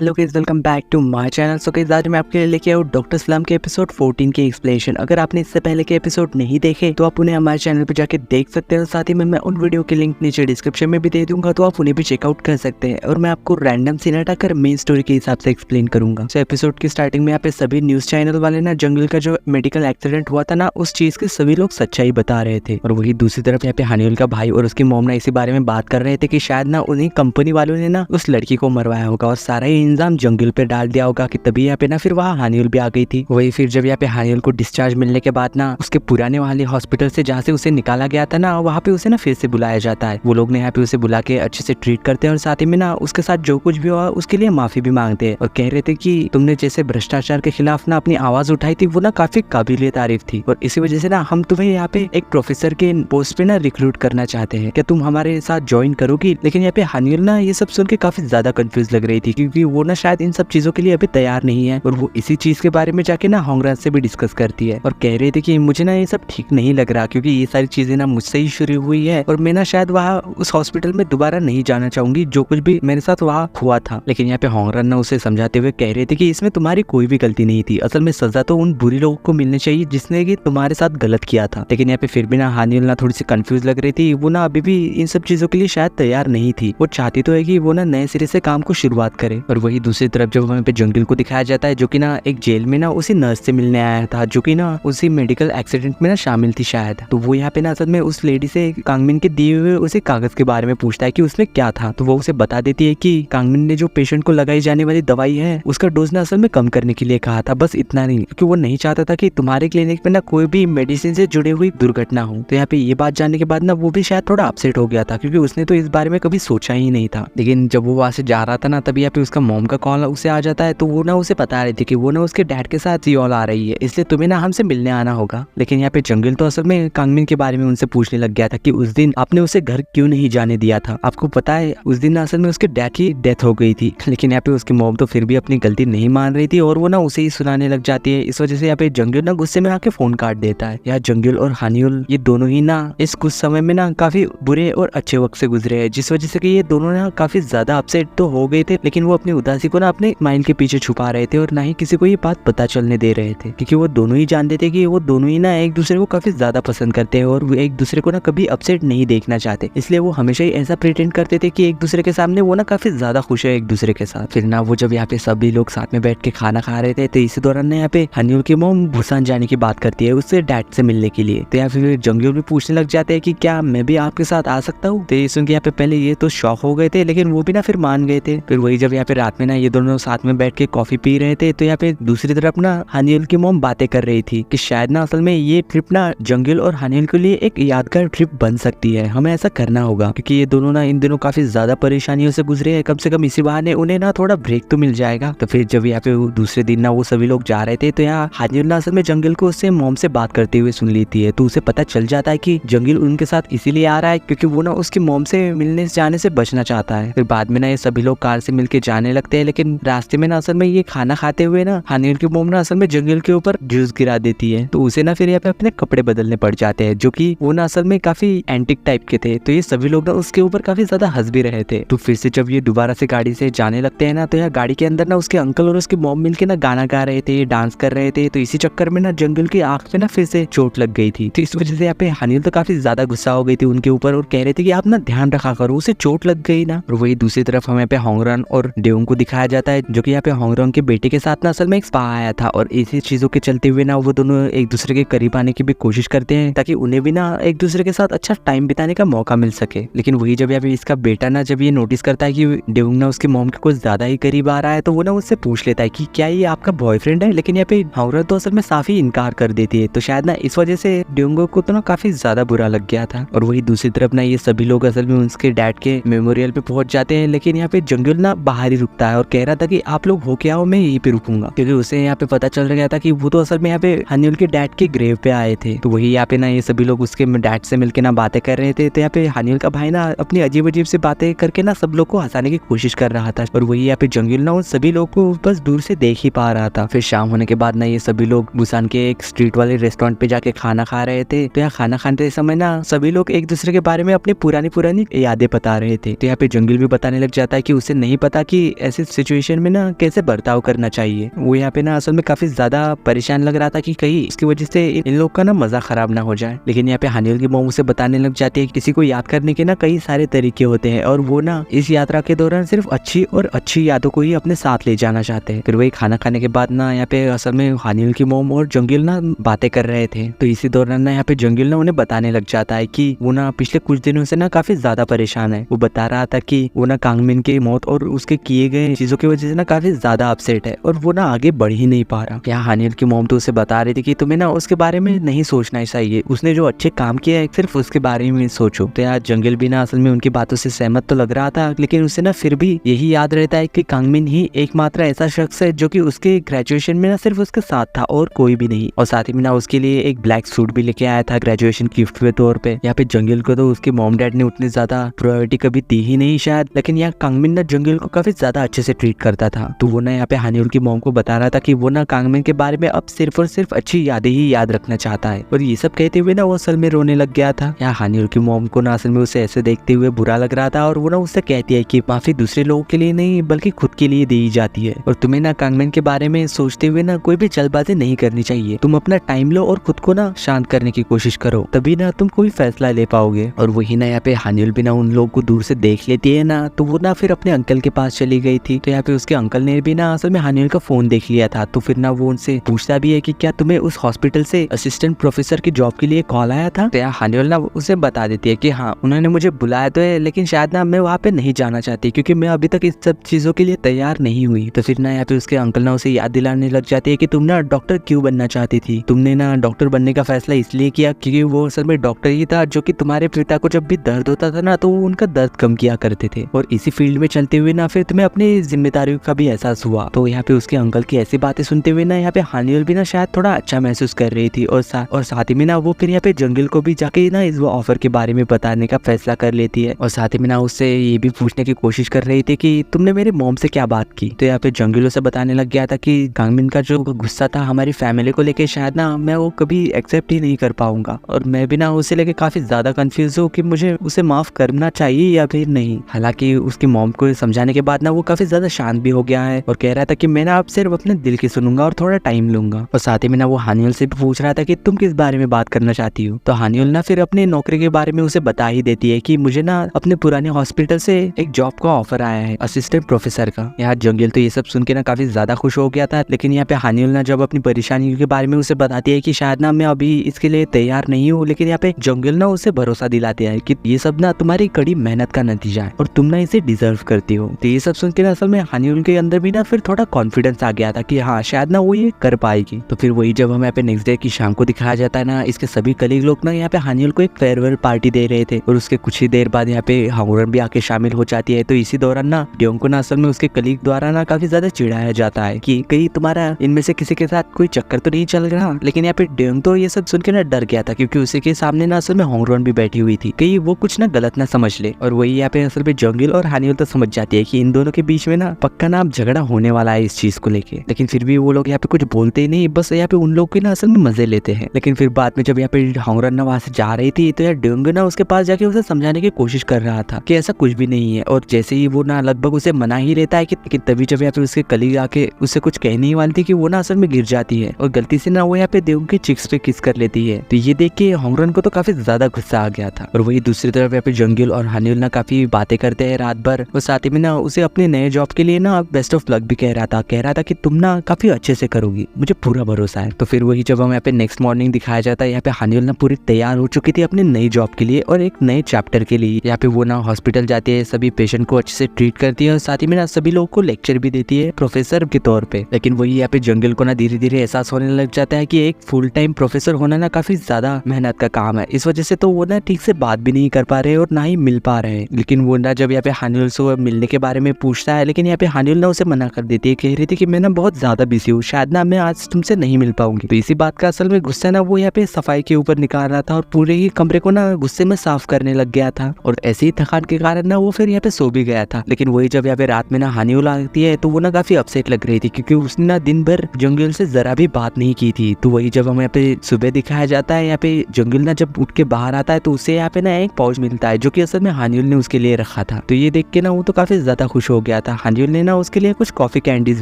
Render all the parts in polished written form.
Hello guys, welcome back to my channel. So guys, आज मैं आपके लिए लेके आया हूँ डॉक्टर सलाम के एपिसोड 14 के एक्सप्लेनेशन। अगर आपने इससे पहले के एपिसोड नहीं देखे तो आप उन्हें हमारे चैनल पे जाके देख सकते हैं। साथ ही में मैं उन वीडियो के लिंक नीचे डिस्क्रिप्शन में भी दे दूंगा, तो आप उन्हें भी चेकआउट कर सकते हैं। और मैं आपको रैंडम सीन हटाकर मेन स्टोरी के हिसाब से एक्सप्लेन करूंगा। सो एपिसोड की स्टार्टिंग में यहाँ पे सभी न्यूज चैनल वाले ना जंगल का जो मेडिकल एक्सीडेंट हुआ था ना, उस चीज के सभी लोग सच्चाई बता रहे थे। और वही दूसरी तरफ यहाँ पे हानियुल का भाई और उसकी मॉम ना इसी बारे में बात कर रहे थे कि शायद ना उन्हीं कंपनी वालों ने ना उस लड़की को मरवाया होगा और सारा ही इंजाम जंगल पे डाल दिया होगा। कि तभी यहाँ पे ना फिर वहाँ हानियुल भी आ गई थी। वही फिर जब यहाँ पे हानियुल को डिस्चार्ज मिलने के बाद ना उसके पुराने वाले हॉस्पिटल से जहाँ से उसे निकाला गया था ना, वहाँ पे उसे ना फिर से बुलाया जाता है। वो लोग ने यहाँ पे उसे बुला के अच्छे से ट्रीट करते हैं और साथ ही में ना उसके साथ जो कुछ भी हुआ उसके लिए माफी भी मांगते हैं। और कह रहे थे कि तुमने जैसे भ्रष्टाचार के खिलाफ ना अपनी आवाज उठाई थी, वो ना काफी काबिल तारीफ थी और इसी वजह से ना हम तुम्हें यहाँ पे एक प्रोफेसर के पोस्ट पे ना रिक्रूट करना चाहते हैं। क्या तुम हमारे साथ ज्वाइन करोगी? लेकिन यहाँ पे हानियुल ना ये सब सुन के काफी ज्यादा कंफ्यूज लग रही थी, क्योंकि वो ना शायद इन सब चीजों के लिए अभी तैयार नहीं है। और वो इसी चीज के बारे में जाके ना होंगराज से भी डिस्कस करती है और कह रही थी कि मुझे ना ये सब ठीक नहीं लग रहा, क्योंकि ये सारी चीजें ना मुझसे ही शुरू हुई है और मैं ना शायद वहाँ उस हॉस्पिटल में दोबारा नहीं जाना चाहूंगी, जो कुछ भी मेरे साथ वहाँ हुआ था। लेकिन यहाँ पे होंगराज ना उसे समझाते हुए कह रहे थे कि इसमें तुम्हारी कोई भी गलती नहीं थी। असल में सजा तो उन बुरी लोगों को मिलनी चाहिए जिसने कि तुम्हारे साथ गलत किया था। लेकिन यहाँ पे फिर भी ना हानियुल ना थोड़ी सी कंफ्यूज लग रही थी। वो ना अभी भी इन सब चीजों के लिए शायद तैयार नहीं थी। वो चाहती तो है कि वो ना नए सिरे से काम को शुरुआत करे। और वही दूसरी तरफ जब वहाँ पे जंगल को दिखाया जाता है, जो कि ना एक जेल में ना उसी नर्स से मिलने आया था, जो कि ना उसी मेडिकल एक्सीडेंट में ना शामिल थी शायद। तो वो यहाँ पे ना असल में उस लेडी से कांगमिन के दिए हुए उसे कागज के बारे में पूछता है कि उसमें क्या था। तो वो उसे बता देती है कि कांगमिन ने जो पेशेंट को लगाई जाने वाली दवाई है उसका डोज ना असल में कम करने के लिए कहा था, बस इतना नहीं, क्योंकि वो नहीं चाहता था कि तुम्हारे क्लिनिक में ना कोई भी मेडिसिन से जुड़ी हुई दुर्घटना हो। तो यहाँ पे ये बात जानने के बाद ना वो भी शायद थोड़ा अपसेट हो गया था, क्योंकि उसने तो इस बारे में कभी सोचा ही नहीं था। लेकिन जब वो वहां से जा रहा था ना, तभी यहाँ पे उसका मॉम का कॉल उसे आ जाता है। तो वो ना उसे बता रही थी कि वो ना उसके डैड के साथ सियोल आ रही है, इसलिए तुम्हें ना हमसे मिलने आना होगा। लेकिन यहाँ पे जंगल तो असल में कांगमिन के बारे में उनसे पूछने लग गया था कि उस दिन आपने उसे घर क्यों नहीं जाने दिया था। आपको पता है उस दिन असल में उसके डैड की डेथ हो गई थी। लेकिन यहाँ पे उसकी मॉम तो फिर भी अपनी गलती नहीं मान रही थी और वो ना उसे ही सुनाने लग जाती है। इस वजह से यहाँ पे जंगल ना गुस्से में आके फोन काट देता है। यहाँ जंगल और हानियुल ये दोनों ही ना इस कुछ समय में ना काफी बुरे और अच्छे वक्त से गुजरे हैं, जिस वजह से कि ये दोनों ना काफी ज्यादा अपसेट तो हो गए थे। लेकिन वो अपनी उदासी को ना अपने माइंड के पीछे छुपा रहे थे और ना ही किसी को ये बात पता चलने दे रहे थे, क्योंकि वो दोनों ही जानते थे कि वो दोनों ही ना एक दूसरे को काफी ज्यादा पसंद करते हैं और वो एक दूसरे को ना कभी अपसेट नहीं देखना चाहते। इसलिए वो हमेशा ही ऐसा प्रिटेंड करते थे कि एक दूसरे के सामने वो ना काफी ज्यादा खुश है एक दूसरे के साथ। फिर ना वो जब यहाँ पे सभी लोग साथ में बैठ के खाना खा रहे थे, तो इसी दौरान ना यहाँ पे हानियुल की मॉम बुसान जाने की बात करती है उससे डैड से मिलने के लिए। तो यहाँ फिर जंगल भी पूछने लग जाते हैं कि क्या मैं भी आपके साथ आ सकता हूँ। तो ये सुन के यहाँ पे पहले ये तो शॉक हो गए थे, लेकिन वो भी ना फिर मान गए थे। फिर वही जब यहाँ पे रात में ना ये दोनों साथ में बैठ के कॉफी पी रहे थे, तो यहाँ पे दूसरी तरफ ना हानियुल की मॉम बातें कर रही थी कि शायद ना असल में ये ट्रिप ना जंगल और हानियुल के लिए एक यादगार ट्रिप बन सकती है, हमें ऐसा करना होगा, क्योंकि ये दोनों ना इन दिनों काफी ज्यादा परेशानियों से गुजरे हैं। कम से कम इसी बहाने उन्हें ना थोड़ा ब्रेक तो मिल जाएगा। तो फिर जब यहाँ पे दूसरे दिन ना वो सभी लोग जा रहे थे, तो यहाँ हानियुल ना असल में जंगल को उससे मॉम से बात करते हुए सुन लेती है। तो उसे पता चल जाता है कि जंगल उनके साथ इसीलिए आ रहा है क्योंकि वो ना उसकी मॉम से मिलने जाने से बचना चाहता है। फिर बाद में ना ये सभी लोग कार से मिलके जाने लगते हैं, लेकिन रास्ते में ना असल में ये खाना खाते हुए ना हानियुल की मॉम ना असल में जंगल के ऊपर जूस गिरा देती है। तो उसे ना फिर यहाँ पे अपने कपड़े बदलने पड़ जाते हैं, जो कि वो ना असल में काफी एंटिक टाइप के थे। तो ये सभी लोग ना उसके ऊपर काफी ज्यादा हंस भी रहे थे। तो फिर से जब ये दोबारा से गाड़ी से जाने लगते हैं ना, तो यहाँ गाड़ी के अंदर ना उसके अंकल और उसकी मॉम मिलके ना गाना गा रहे थे, डांस कर रहे थे। तो इसी चक्कर में ना जंगल की आंख पे ना फिर से चोट लग गई थी। तो इस वजह से यहाँ पे हानियुल तो काफी ज्यादा गुस्सा हो गई थी उनके ऊपर और कह रहे थे कि आप ना ध्यान रखा करो, उसे चोट लग गई ना। और वही दूसरी तरफ हमें पे होंगरन और डेउंग को दिखाया जाता है, जो कि यहाँ पे होंगरन के बेटे के साथ ना असल में एक स्पा आया था और इसी चीजों के चलते हुए ना वो दोनों एक दूसरे के करीब आने की भी कोशिश करते हैं, ताकि उन्हें भी ना एक दूसरे के साथ अच्छा टाइम बिताने का मौका मिल सके। लेकिन वही जब यहाँ पे इसका बेटा ना जब ये नोटिस करता है कि डेउंग ना उसके मॉम के कुछ ज्यादा ही करीब आ रहा है, तो वो ना उससे पूछ लेता है कि क्या ये आपका बॉयफ्रेंड है। लेकिन यहाँ पे होंगरन तो असल में साफ ही इनकार कर देती है। तो शायद ना इस वजह से डेउंग को तो ना काफी ज्यादा बुरा लग गया था। और वही दूसरी तरफ ना ये सभी लोग असल में उसके डैड के मेमोरियल पे पहुंच जाते हैं। लेकिन यहाँ पे जंगल ना बाहर ही रुकता है और कह रहा था कि आप लोग हो क्या हो, मैं यहीं पे रुकूंगा, क्योंकि उसे यहाँ पे पता चल गया था कि वो तो असल में यहाँ पे हानियुल के डैड के ग्रेव पे आए थे। तो वही यहाँ पे ना ये सभी लोग उसके डैड से मिलके ना बातें कर रहे थे। तो यहाँ पे हानियुल का भाई ना अपनी अजीब अजीब से बातें करके ना सब लोग को हंसाने की कोशिश कर रहा था और वही यहाँ पे जंगल ना उन सभी लोग को बस दूर से देख ही पा रहा था। फिर शाम होने के बाद ना ये सभी लोग बुसान के एक स्ट्रीट वाले रेस्टोरेंट पे जाके खाना खा रहे थे। तो यहाँ खाना खाते समय ना सभी लोग एक दूसरे के बारे में अपनी पुरानी यादें बता रहे थे। तो यहाँ पे जंगल भी बताने लग जाता है कि उसे नहीं पता कि ऐसी सिचुएशन में ना कैसे बर्ताव करना चाहिए। वो यहाँ पे ना असल में काफी ज्यादा परेशान लग रहा था कि कहीं इसकी वजह से इन लोग का ना मजा खराब ना हो जाए। लेकिन यहाँ पे हानियोल की मॉम उसे बताने लग जाती है कि किसी को याद करने के ना कई सारे तरीके होते हैं और वो ना इस यात्रा के दौरान सिर्फ अच्छी यादों को ही अपने साथ ले जाना चाहते हैं। फिर वही खाना खाने के बाद ना यहाँ पे असल में हानियोल की मॉम और जंगिल ना बातें कर रहे थे। तो इसी दौरान ना यहाँ पे जंगिल ना उन्हें बताने लग जाता है कि वो ना पिछले कुछ दिनों से ना काफी ज्यादा परेशान है। वो बता रहा था कि वो ना कांगमिन की मौत और उसके किए गए चीजों की वजह से ना काफी ज्यादा अपसेट है और वो ना आगे बढ़ ही नहीं पा रहा। यहाँ हानियोल की मॉम तो उसे बता रही थी कि तुम्हें ना उसके बारे में नहीं सोचना चाहिए, उसने जो अच्छे काम किया है सिर्फ उसके बारे में सोचो। तो यार जंगिल भी ना असल में उनकी बातों से सहमत तो लग रहा था, लेकिन उसे ना फिर भी यही याद रहता है कि कांगमिन ही एकमात्र ऐसा शख्स है जो कि उसके ग्रेजुएशन में ना सिर्फ उसके साथ था और कोई भी नहीं। और साथ ही में ना उसके लिए एक ब्लैक सूट भी लेके आया था ग्रेजुएशन गिफ्ट के तौर पे। यहाँ पे जंगिल को तो उसके मॉम डैड ने उतनी ज्यादा प्रायोरिटी कभी दी ही नहीं शायद, लेकिन यहाँ कांगमिन ना जंगिल को काफी ज्यादा अच्छे से ट्रीट करता था। तो वो ना यहाँ पे हानियोल की मॉम को बता रहा था कि वो ना कांगमिन के बारे में अब सिर्फ और सिर्फ अच्छी यादें ही याद रखना चाहता है। और ये सब कहते हुए ना वो असल में रोने लग गया था। यहाँ हानियोल की मॉम को ना असल में उसे ऐसे देखते हुए बुरा लग रहा था और वो ना उससे कहती है कि माफी दूसरे लोगों के लिए नहीं बल्कि खुद के लिए दी जाती है और तुम्हें ना कांगमिन के बारे में सोचते हुए ना कोई भी जल्दबाजी नहीं करनी चाहिए। तुम अपना टाइम लो और खुद को ना शांत करने की कोशिश करो, तभी ना तुम कोई फैसला ले पाओगे। और वही ना यहाँ पे हानियोल भी ना उन लोगों को दूर से देख लेती है ना, तो वो ना फिर अपने अंकल के पास चली गई थी। तो यहाँ पे उसके अंकल ने भी ना असल में हानियोल का फोन देख लिया था। तो फिर ना वो उनसे पूछता भी है कि क्या तुम्हें उस हॉस्पिटल से असिस्टेंट प्रोफेसर की जॉब के लिए कॉल आया था। तो यहाँ हानियोल ना उसे बता देती है कि हाँ उन्होंने मुझे बुलाया तो है, लेकिन शायद ना मैं वहाँ पे नहीं जाना चाहती क्योंकि मैं अभी तक इस सब चीजों के लिए तैयार नहीं हुई। तो फिर ना यहाँ पे उसके अंकल ना उसे याद दिलाने लग जाती है कि तुम ना डॉक्टर क्यों बनना चाहती थी। तुमने ना डॉक्टर बनने का फैसला इसलिए किया क्योंकि वो असल में डॉक्टर ही था जो कि तुम्हारे पिता को जब भी दर्द होता था ना तो वो उनका दर्द कम किया करते थे। और इसी फील्ड में चलते हुए ना फिर तुम्हें अपनी जिम्मेदारियों का भी एहसास हुआ। तो यहाँ पे उसके अंकल की ऐसी बातें सुनते हुए ना यहाँ पे हानियोल भी ना शायद थोड़ा अच्छा महसूस कर रही थी और साथ ही में ना वो फिर यहाँ पे जंगिल को भी जाके ना इस ऑफर के बारे में बताने का फैसला कर लेती है। और साथ ही में ना उससे ये भी पूछने की कोशिश कर रही थी कि तुमने मेरे मॉम से क्या बात की। तो यहाँ पे जंगिल उसे बताने लग गया था कि कांगमिन का जो गुस्सा था हमारी फैमिली को लेके शायद ना मैं वो कभी एक्सेप्ट ही नहीं कर पाऊंगा और मैं भी ना उसे लेके काफी ज्यादा कंफ्यूज हूँ कि मुझे उसे माफ करना चाहिए या फिर नहीं। हालांकि उसकी मॉम को समझाने के बाद ना वो काफी ज्यादा शांत भी हो गया है और कह रहा था कि मैं ना अब सिर्फ अपने दिल की सुनूंगा और थोड़ा टाइम लूंगा। और साथ ही में ना वो हानियोल से भी पूछ रहा था कि तुम किस बारे में बात करना चाहती हो। तो हानियोल ना फिर अपनी नौकरी के बारे में उसे बता ही देती है कि मुझे ना अपने पुराने हॉस्पिटल से एक जॉब का ऑफर आया है असिस्टेंट प्रोफेसर का। यहाँ जंगिल तो ये सब सुन के ना काफी ज्यादा खुश हो गया था, लेकिन यहाँ पे हानियोल ना जब अपनी परेशानी के बारे में उसे बताती है कि शायद ना मैं अभी इसके लिए तैयार नहीं हूँ, लेकिन यहाँ पे जंगिल ना उसे भरोसा दिलाते हैं कि ये सब ना तुम्हारी कड़ी मेहनत का नतीजा है और तुम ना इसे डिजर्व करती हो। तो ये सब सुन के ना असल में हानियोल के अंदर भी ना फिर थोड़ा कॉन्फिडेंस आ गया था कि हाँ शायद ना वो ये कर पाएगी। तो फिर वही जब हमें यहाँ पे नेक्स्ट डे की शाम को दिखाया जाता है ना, इसके सभी कलीग लोग ना यहाँ पे हानियोल को एक फेयरवेल पार्टी दे रहे थे और उसके कुछ ही देर बाद यहाँ पे हांगरन भी आके शामिल हो जाती है। तो इसी दौरान ना ड्योंग को ना असल में उसके कलीग द्वारा ना काफी ज्यादा चिढ़ाया जाता है कि कहीं तुम्हारा इनमें से किसी के साथ कोई चक्कर तो नहीं चल रहा। लेकिन यहाँ पे ड्योंग तो ये सब सुन के ना डर गया था क्योंकि उसी के सामने ना असल में हांगरन भी बैठी हुई थी, कहीं वो कुछ ना गलत ना समझ ले। और वही यहाँ पे असल में जंगिल और हानियोल तो समझ जाती है कि इन दोनों के बीच में ना पक्का ना झगड़ा होने वाला है इस चीज को लेके। लेकिन फिर भी वो लोग यहाँ पे कुछ बोलते ही नहीं, बस यहाँ पे उन लोग के ना असल में मजे लेते हैं। लेकिन फिर बाद में जब यहाँ पे हांगरन ना वहां से जा रही थी तो यार ड्योंग ना उसके पास जाके उसे समझाने की कोशिश कर रहा था कि ऐसा कुछ भी नहीं है। और जैसे ही वो ना लगभग उसे मना ही रहता है कि तभी जब यहाँ पे उसके कलीग आके उससे कुछ कहने ही वाली थी कि वो ना असल में गिर जाती है और गलती से ना वो यहाँ पे ड्योंग के चिक्स पे किस कर लेती है। तो ये देख के हांगरन को तो काफी ज्यादा गुस्सा आ गया था। और वही दूसरी तरफ यहाँ पे जंगिल और हानियोल ना काफी बातें करते हैं रात भर और साथ ही में ना उसे अपने नए जॉब के लिए ना बेस्ट ऑफ लक भी कह रहा था कि तुम ना काफी अच्छे से करोगी, मुझे पूरा भरोसा है। तो फिर वही जब हम यहाँ पे नेक्स्ट मॉर्निंग दिखाया जाता है, यहाँ पे हानियोल ना पूरी तैयार हो चुकी थी अपने नई जॉब के लिए और एक नए चैप्टर के लिए। यहाँ पे वो ना हॉस्पिटल जाती है, सभी पेशेंट को अच्छे से ट्रीट करती है और साथ ही में ना सभी लोगों को लेक्चर भी देती है प्रोफेसर के तौर पे। लेकिन वही यहाँ पे जंगिल को ना धीरे धीरे एहसास होने लग जाता है कि एक फुल टाइम प्रोफेसर होना ना काफी ज्यादा मेहनत का काम है। इस वजह से तो वो ना ठीक से बात भी नहीं कर पा रहे और ना ही मिल पा रहे हैं। लेकिन वो ना जब यहाँ पे हानियोल से मिलने के बारे में पूछता है, लेकिन यहाँ पे हानियोल ना उसे मना कर देती है, कह रही थी कि मैं ना बहुत ज्यादा बिजी हूँ, शायद ना मैं आज तुमसे नहीं मिल पाऊंगी। तो इसी बात का असल में गुस्सा ना वो यहाँ पे सफाई के ऊपर निकाल रहा था और पूरे ही कमरे को ना गुस्से में साफ करने लग गया था और ऐसे ही थकान के कारण ना वो फिर यहाँ पे सो भी गया था। लेकिन वही जब यहाँ पे रात में ना हानियोल आती है तो वो ना काफी अपसेट लग रही थी क्योंकि उसने ना दिन भर जंगिल से जरा भी बात नहीं की थी। तो वही जब हम यहाँ पे सुबह दिखाया जाता है, यहाँ पे जंगिल ना जब उठ के बाहर आता है तो उसे यहाँ पे ना एक पाउच मिलता है जो कि असल में हानियोल ने उसके लिए रखा था। तो ये देख के ना वो तो काफी ज्यादा खुश हो गया था। हानियुल ने ना उसके लिए कुछ कॉफी कैंडीज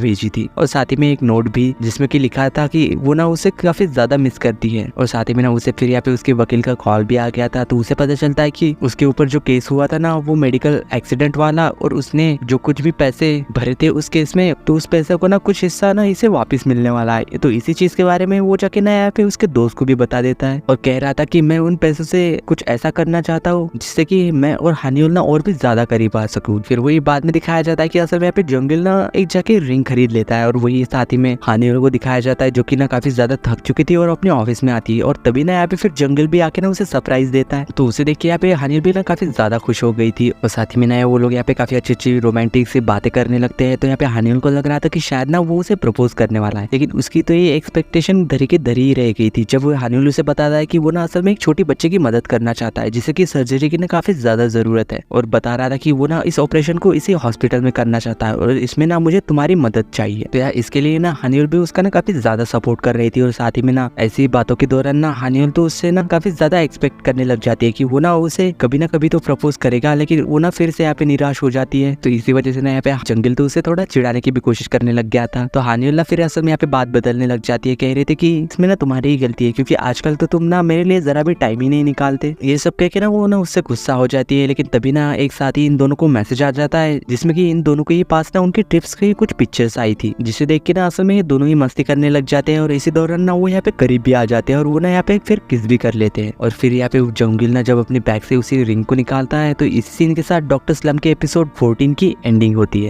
भेजी थी और साथ ही में एक नोट भी जिसमें कि लिखा था कि वो ना उसे काफी ज्यादा मिस करती है। और साथ ही में ना उसे फिर यहाँ पे उसके वकील का कॉल भी आ गया था, तो उसे पता चलता है कि उसके ऊपर जो केस हुआ था ना वो मेडिकल एक्सीडेंट वाला, और उसने जो कुछ भी पैसे भरे थे उस केस में, तो उस पैसे को ना कुछ हिस्सा ना इसे वापस मिलने वाला है। तो इसी चीज के बारे में वो जाके ना यहाँ पे उसके दोस्त को भी बता देता है और कह रहा था कि मैं उन पैसों से कुछ ऐसा करना चाहता हूँ जिससे कि मैं और हानियुल ना और भी ज्यादा करीब आ सकूं। फिर वही बाद में दिखाया जाता है कि असल में यहाँ पे जंगल ना एक जाके रिंग खरीद लेता है और वही साथ ही में हानियुल को दिखाया जाता है जो कि ना काफी ज्यादा थक चुकी थी और अपने ऑफिस में आती है। और तभी ना यहाँ पे फिर जंगल भी आके ना उसे सरप्राइज देता है, तो उसे देख के यहाँ पे हानियुल भी ना काफी ज्यादा खुश हो गई थी। और साथ ही में ना वो लोग यहाँ पे काफी अच्छी अच्छी रोमांटिक सी बातें करने लगते हैं। तो यहाँ पे हानियुल को लग रहा था कि शायद ना वो उसे प्रपोज करने वाला है, लेकिन उसकी तो ये एक्सपेक्टेशन धरी की धरी ही रह गई थी जब वो हानियुल उसे बताता है कि वो ना असल में एक छोटी बच्चे की मदद करना चाहता है जिसे कि सर्जरी की ना काफी ज्यादा जरूरत है, और बता रहा था कि वो ना इस ऑपरेशन को इसी हॉस्पिटल में करना चाहता है और इसमें ना मुझे तुम्हारी मदद चाहिए। तो यार इसके लिए ना हानियुल भी उसका ना काफी ज्यादा सपोर्ट कर रही थी। और साथ ही में ना ऐसी बातों के दौरान ना हानियुल तो उससे ना काफी ज्यादा एक्सपेक्ट करने लग जाती है कि वो ना उसे कभी ना कभी तो प्रपोज करेगा, लेकिन वो ना फिर से यहाँ पे निराश हो जाती है। तो इसी वजह से ना यहाँ पे जंगल तो उसे थोड़ा चिढ़ाने की भी कोशिश करने लग गया था। तो हानियुल ना फिर असल में यहाँ पे बात बदलने लग जाती है, कह रहे थे कि इसमें ना तुम्हारी ही गलती है क्योंकि आजकल तो तुम ना मेरे लिए जरा भी टाइम ही नहीं निकालते। ये सब कह के ना वो ना उससे गुस्सा हो जाती है, लेकिन तभी ना एक साथ ही इन दोनों को मैसेज आ जाता है जिसमें कि इन दोनों के पास ना उनकी ट्रिप्स की कुछ पिक्चर्स आई थी, जिसे देख के ना असल में ये दोनों ही मस्ती करने लग जाते हैं। और इसी दौरान ना वो यहाँ पे करीब भी आ जाते हैं और वो ना यहाँ पे फिर किस भी कर लेते हैं। और फिर यहाँ पे जंगल ना जब अपने बैग से उसी रिंग को निकालता है, तो इसी सीन के साथ डॉक्टर स्लम के एपिसोड 14 की एंडिंग होती है।